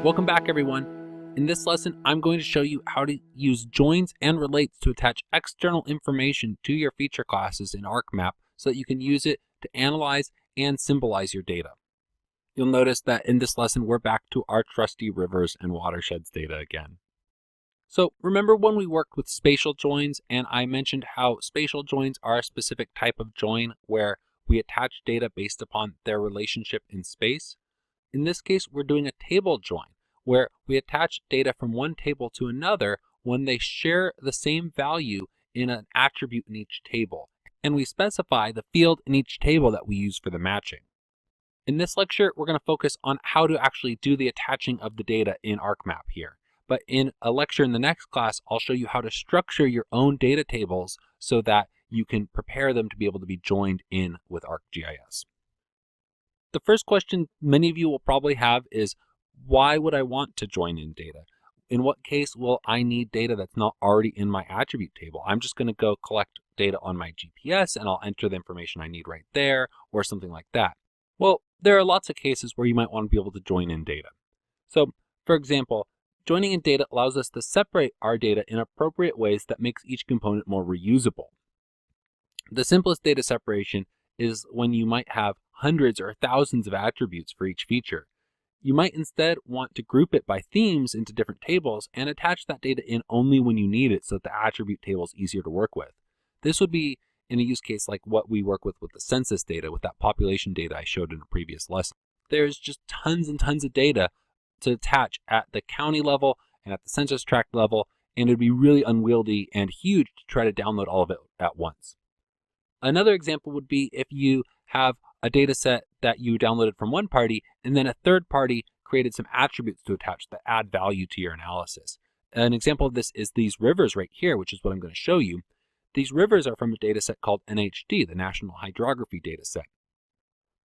Welcome back, everyone. In this lesson, I'm going to show you how to use joins and relates to attach external information to your feature classes in ArcMap so that you can use it to analyze and symbolize your data. You'll notice that in this lesson, we're back to our trusty rivers and watersheds data again. So remember when we worked with spatial joins and I mentioned how spatial joins are a specific type of join where we attach data based upon their relationship in space? In this case, we're doing a table join where we attach data from one table to another when they share the same value in an attribute in each table, and we specify the field in each table that we use for the matching. In this lecture, we're going to focus on how to actually do the attaching of the data in ArcMap here. But in a lecture in the next class, I'll show you how to structure your own data tables so that you can prepare them to be able to be joined in with ArcGIS. The first question many of you will probably have is, why would I want to join in data? In what case will I need data that's not already in my attribute table? I'm just going to go collect data on my GPS and I'll enter the information I need right there or something like that. Well, there are lots of cases where you might want to be able to join in data. So, for example, joining in data allows us to separate our data in appropriate ways that makes each component more reusable. The simplest data separation is when you might have hundreds or thousands of attributes for each feature. You might instead want to group it by themes into different tables and attach that data in only when you need it so that the attribute table is easier to work with. This would be in a use case like what we work with the census data, with that population data I showed in a previous lesson. There's just tons and tons of data to attach at the county level and at the census tract level, and it would be really unwieldy and huge to try to download all of it at once. Another example would be if you have a data set that you downloaded from one party and then a third party created some attributes to attach that add value to your analysis. An example of this is these rivers right here, which is what I'm going to show you. These rivers are from a data set called NHD, the National Hydrography data set.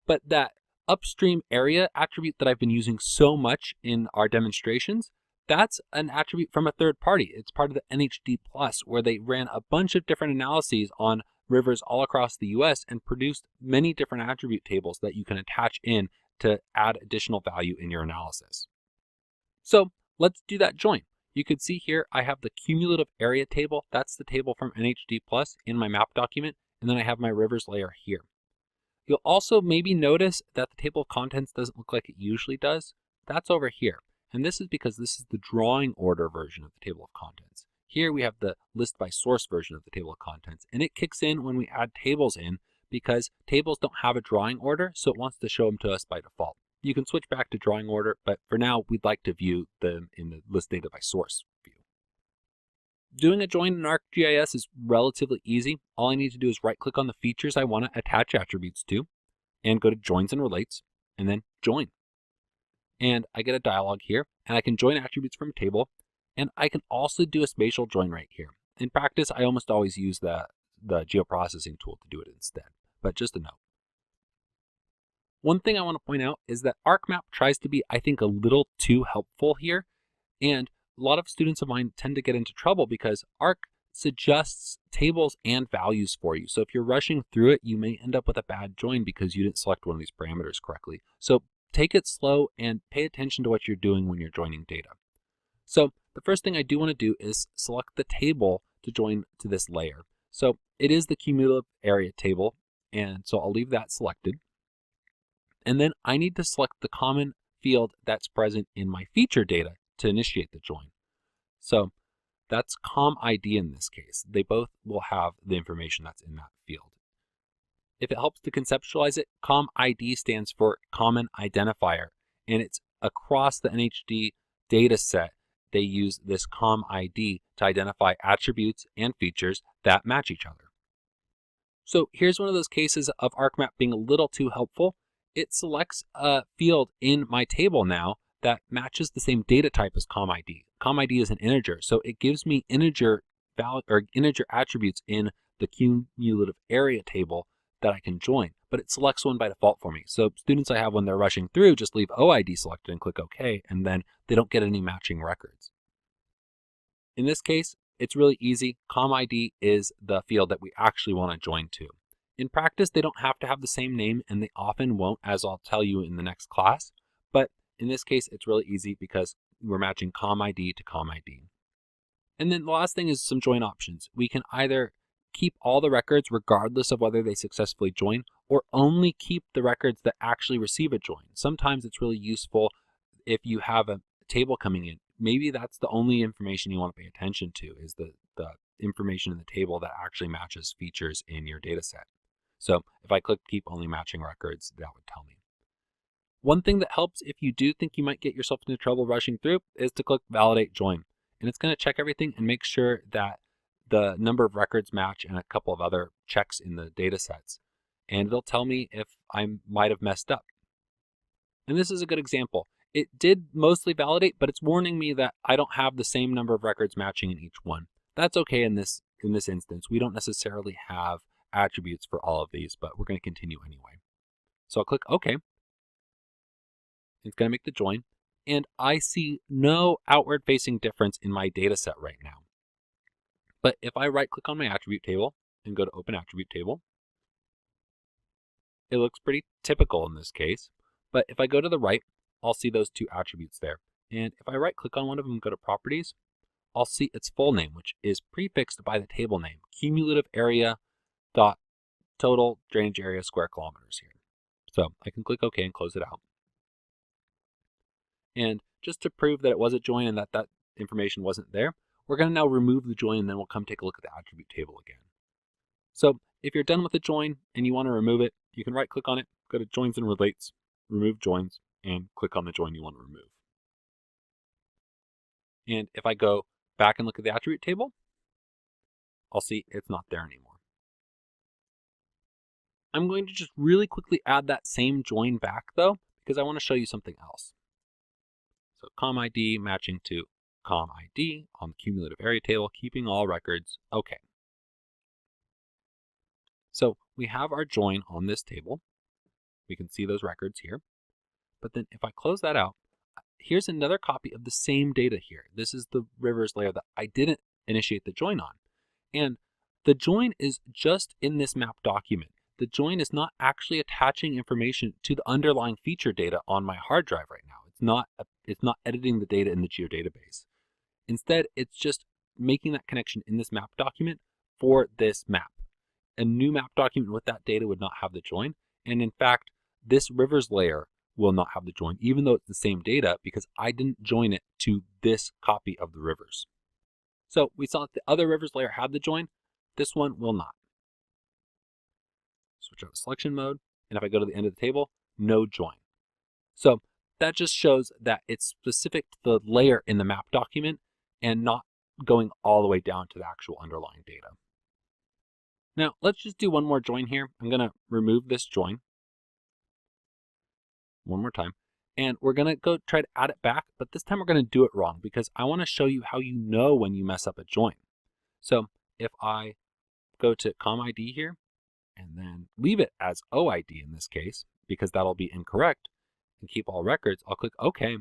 But that upstream area attribute that I've been using so much in our demonstrations, that's an attribute from a third party. It's part of the NHD Plus, where they ran a bunch of different analyses on rivers all across the US and produced many different attribute tables that you can attach in to add additional value in your analysis. So let's do that join. You could see here I have the cumulative area table. That's the table from NHD Plus in my map document, and then I have my rivers layer here. You'll also maybe notice that the table of contents doesn't look like it usually does. That's over here, and this is because this is the drawing order version of the table of contents. Here we have the list by source version of the table of contents, and it kicks in when we add tables in because tables don't have a drawing order, so it wants to show them to us by default. You can switch back to drawing order, but for now we'd like to view them in the list data by source view. Doing a join in ArcGIS is relatively easy. All I need to do is right click on the features I want to attach attributes to and go to joins and relates and then join. And I get a dialog here, and I can join attributes from a table. And I can also do a spatial join right here. In practice, I almost always use the geoprocessing tool to do it instead, but just a note. One thing I want to point out is that ArcMap tries to be, I think, a little too helpful here, and a lot of students of mine tend to get into trouble because Arc suggests tables and values for you. So if you're rushing through it, you may end up with a bad join because you didn't select one of these parameters correctly. So take it slow and pay attention to what you're doing when you're joining data. So the first thing I do want to do is select the table to join to this layer. So it is the cumulative area table, and so I'll leave that selected. And then I need to select the common field that's present in my feature data to initiate the join. So that's COM_ID in this case. They both will have the information that's in that field. If it helps to conceptualize it, COM_ID stands for Common Identifier, and it's across the NHD data set. They use this COM_ID to identify attributes and features that match each other. So here's one of those cases of ArcMap being a little too helpful. It selects a field in my table now that matches the same data type as COM_ID. COM_ID is an integer, so it gives me integer attributes in the cumulative area table that I can join, but it selects one by default for me. So students I have when they're rushing through just leave OID selected and click OK, and then they don't get any matching records. In this case, it's really easy. COM_ID is the field that we actually want to join to. In practice, they don't have to have the same name, and they often won't, as I'll tell you in the next class, but In this case, it's really easy because we're matching COM ID to COM ID. And then the last thing is some join options. We can either keep all the records regardless of whether they successfully join, or only keep the records that actually receive a join. Sometimes it's really useful if you have a table coming in. Maybe that's the only information you want to pay attention to, is the information in the table that actually matches features in your data set. So if I click keep only matching records, that would tell me. One thing that helps if you do think you might get yourself into trouble rushing through is to click validate join. And it's going to check everything and make sure that the number of records match and a couple of other checks in the data sets. And it'll tell me if I might have messed up. And this is a good example. It did mostly validate, but it's warning me that I don't have the same number of records matching in each one. That's okay in this instance. We don't necessarily have attributes for all of these, but we're going to continue anyway. So I'll click OK. It's going to make the join, and I see no outward-facing difference in my data set right now. But if I right-click on my attribute table and go to Open Attribute Table, it looks pretty typical in this case. But if I go to the right, I'll see those two attributes there. And if I right-click on one of them and go to Properties, I'll see its full name, which is prefixed by the table name, cumulative area dot total drainage area square kilometers here. So I can click OK and close it out. And just to prove that it was a join and that that information wasn't there, we're going to now remove the join, and then we'll come take a look at the attribute table again. So if you're done with the join and you want to remove it, you can right-click on it, go to Joins and Relates, Remove Joins, and click on the join you want to remove. And if I go back and look at the attribute table, I'll see it's not there anymore. I'm going to just really quickly add that same join back, though, because I want to show you something else. So COM ID matching to COM ID on the cumulative area table, keeping all records. Okay. So we have our join on this table. We can see those records here. But then if I close that out, here's another copy of the same data here. This is the rivers layer that I didn't initiate the join on. And the join is just in this map document. The join is not actually attaching information to the underlying feature data on my hard drive right now. It's not editing the data in the geodatabase. Instead, it's just making that connection in this map document for this map. A new map document with that data would not have the join. And in fact, this rivers layer will not have the join, even though it's the same data, because I didn't join it to this copy of the rivers. So we saw that the other rivers layer had the join. This one will not. Switch out to selection mode. And if I go to the end of the table, no join. So that just shows that it's specific to the layer in the map document and not going all the way down to the actual underlying data. Now, let's just do one more join here. I'm going to remove this join one more time, and we're going to go try to add it back, but this time we're going to do it wrong because I want to show you how you know when you mess up a join. So if I go to COM ID here and then leave it as OID in this case, because that'll be incorrect, and keep all records, I'll click OK.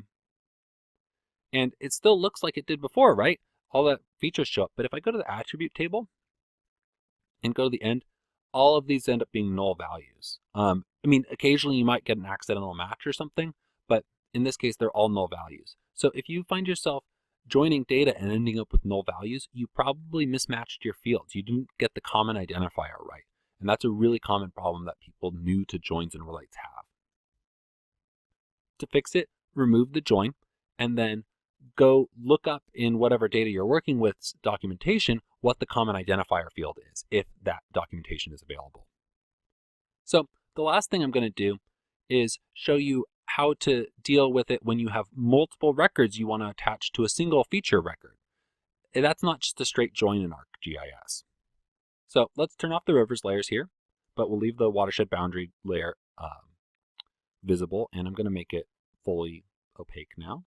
And it still looks like it did before, right? All the features show up. But if I go to the attribute table and go to the end, all of these end up being null values. I mean, occasionally you might get an accidental match or something, but in this case, they're all null values. So if you find yourself joining data and ending up with null values, you probably mismatched your fields. You didn't get the common identifier right. And that's a really common problem that people new to joins and relates have. To fix it, remove the join and then go look up in whatever data you're working with documentation what the common identifier field is, if that documentation is available. So the last thing I'm going to do is show you how to deal with it when you have multiple records you want to attach to a single feature record. That's not just a straight join in ArcGIS. So let's turn off the rivers layers here, but we'll leave the watershed boundary layer visible, and I'm going to make it fully opaque now.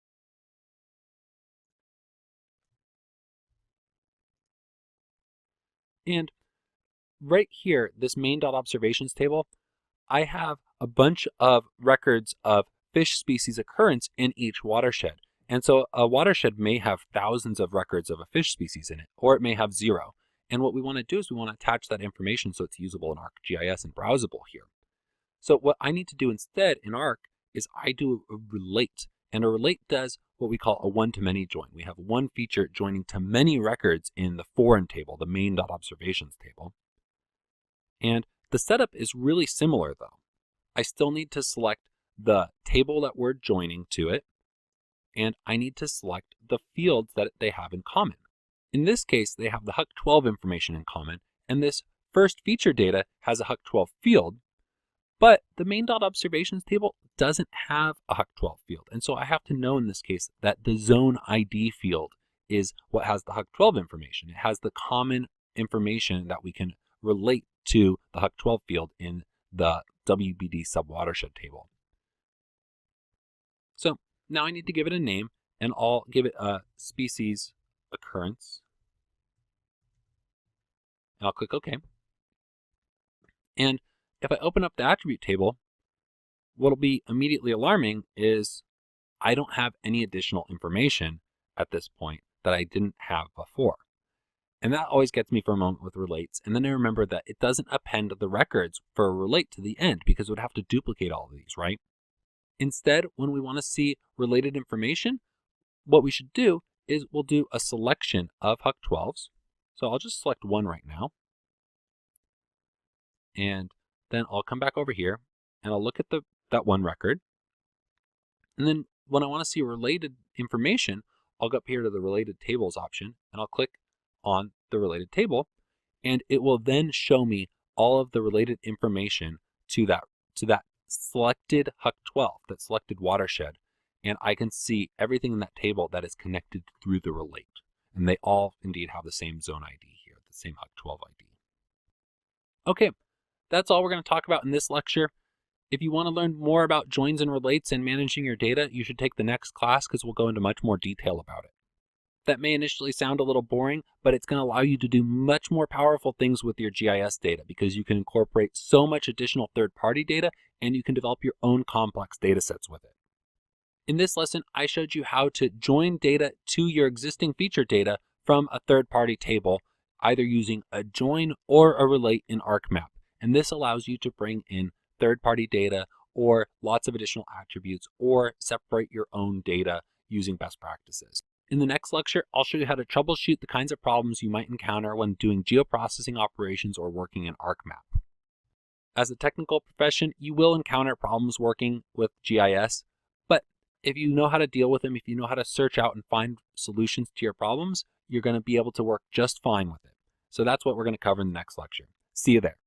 And right here, this main.observations table, I have a bunch of records of fish species occurrence in each watershed. And so a watershed may have thousands of records of a fish species in it, or it may have 0. And what we want to do is we want to attach that information so it's usable in ArcGIS and browsable here. So what I need to do instead in Arc is I do a relate. And a relate does what we call a one-to-many join. We have one feature joining to many records in the foreign table, the main.observations table. And the setup is really similar though. I still need to select the table that we're joining to it, and I need to select the fields that they have in common. In this case, they have the HUC12 information in common, and this first feature data has a HUC12 field, but the main.observations table doesn't have a HUC12 field. And so I have to know in this case that the zone ID field is what has the HUC12 information. It has the common information that we can relate to the HUC12 field in the WBD subwatershed table. So now I need to give it a name, and I'll give it a species occurrence. And I'll click OK. And if I open up the attribute table, what'll be immediately alarming is I don't have any additional information at this point that I didn't have before. And that always gets me for a moment with relates. And then I remember that it doesn't append the records for a relate to the end because it would have to duplicate all of these, right? Instead, when we want to see related information, what we should do is we'll do a selection of HUC12s. So I'll just select one right now. And then I'll come back over here and I'll look at that one record. And then when I want to see related information, I'll go up here to the related tables option and I'll click on the related table, and it will then show me all of the related information to that selected HUC12, that selected watershed. And I can see everything in that table that is connected through the relate. And they all indeed have the same zone ID here, the same HUC12 ID. Okay, that's all we're going to talk about in this lecture. If you want to learn more about joins and relates and managing your data, you should take the next class because we'll go into much more detail about it. That may initially sound a little boring, but it's going to allow you to do much more powerful things with your GIS data because you can incorporate so much additional third-party data and you can develop your own complex data sets with it. In this lesson, I showed you how to join data to your existing feature data from a third-party table, either using a join or a relate in ArcMap. And this allows you to bring in third-party data or lots of additional attributes or separate your own data using best practices. In the next lecture, I'll show you how to troubleshoot the kinds of problems you might encounter when doing geoprocessing operations or working in ArcMap. As a technical profession, you will encounter problems working with GIS, but if you know how to deal with them, if you know how to search out and find solutions to your problems, you're going to be able to work just fine with it. So that's what we're going to cover in the next lecture. See you there.